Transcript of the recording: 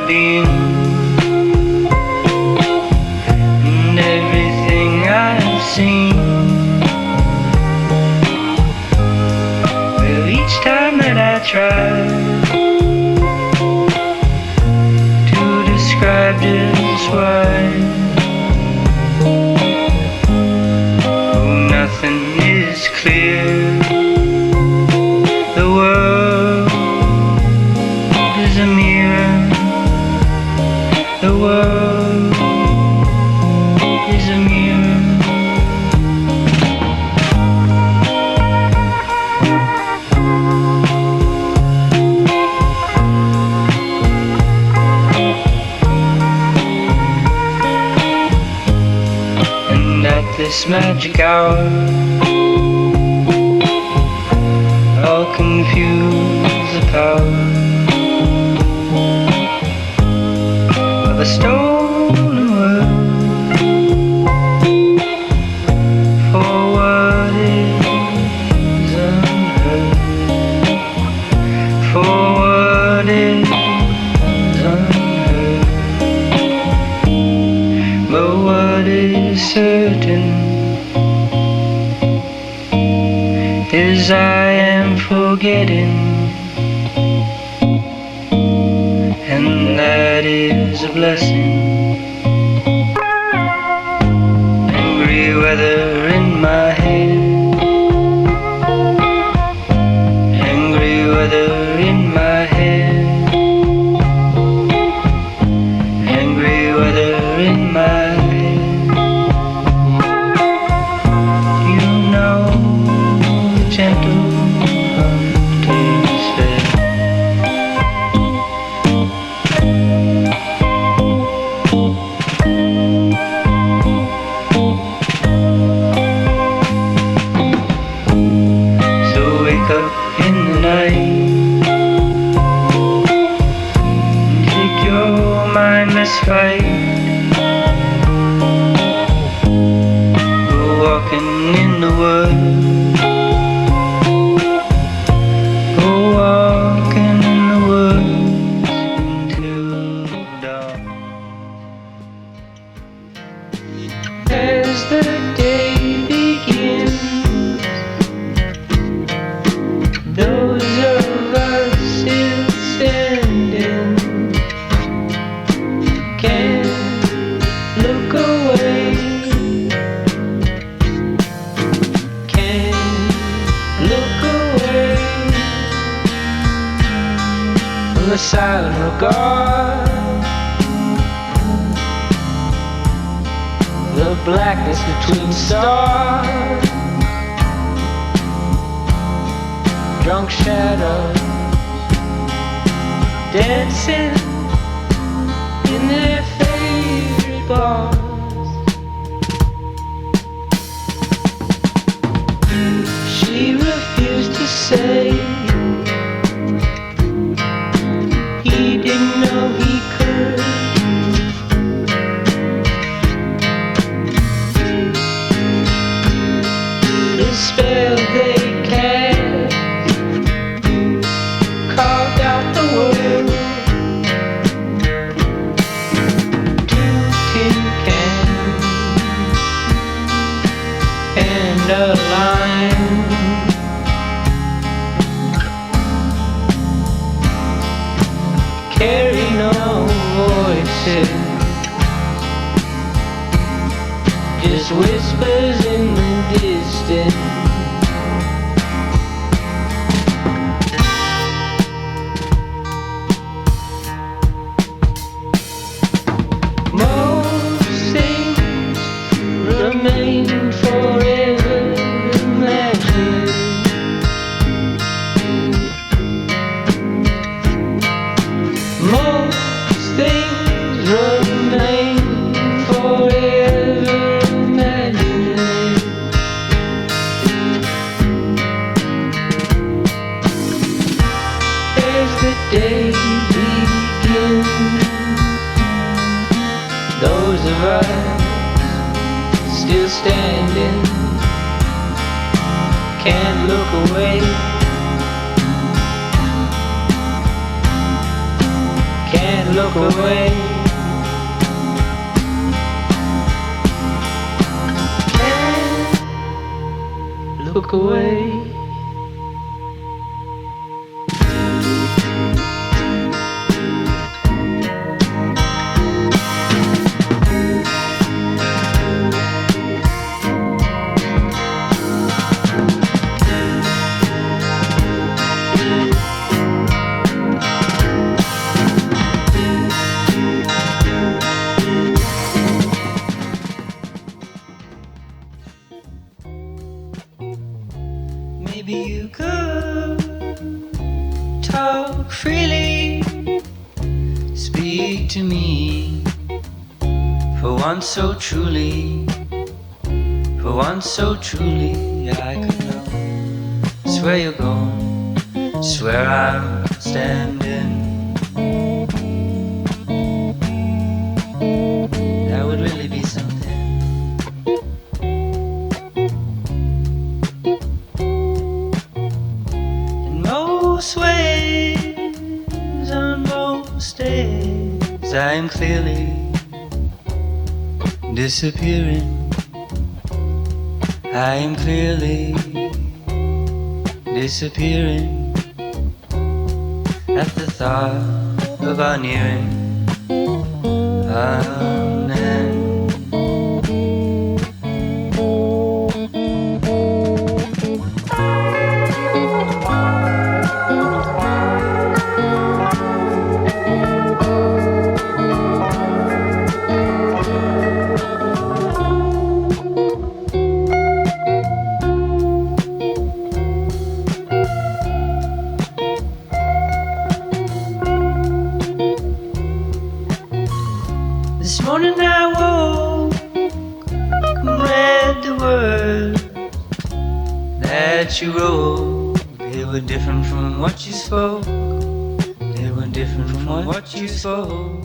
I've been, and everything I've seen. Well, each time that I try to describe just why, oh, nothing is clear. The world is a mirror. The world is a mirror. And at this magic hour, I'll confuse the power of a stolen word for what is unheard, for what is unheard. But what is certain is I am forgetting, and that is a blessing. Angry weather in my head, angry weather in my head, angry weather in my head. You know the gentle hunter's fare. So wake up in the night, take your mindless fight, go walking in the woods, go walking in the woods until dawn. As the day begins, those of us still standing can't look away, can't look away from the silent regard, the blackness between stars, drunk shadows dancing in their favorite bars. She refused to say he didn't know he could. The spell they cast carved out the world. Two tin cans and a line. Carry no voices, just whispers in the distance. Most things remain forever imagined. Most things remain forever imagined. As the day begins, those of us still standing can't look away, can't look away. Can't look away. Maybe you could talk freely, speak to me for once so truly, for once so truly I could know. Swear you're gone, swear I'm standing. That would really be something. Most ways, on most days, I am clearly disappearing. I am clearly disappearing at the thought of our nearing an end. This morning I woke and read the words that you wrote. They were different from what you spoke. They were different from what you spoke.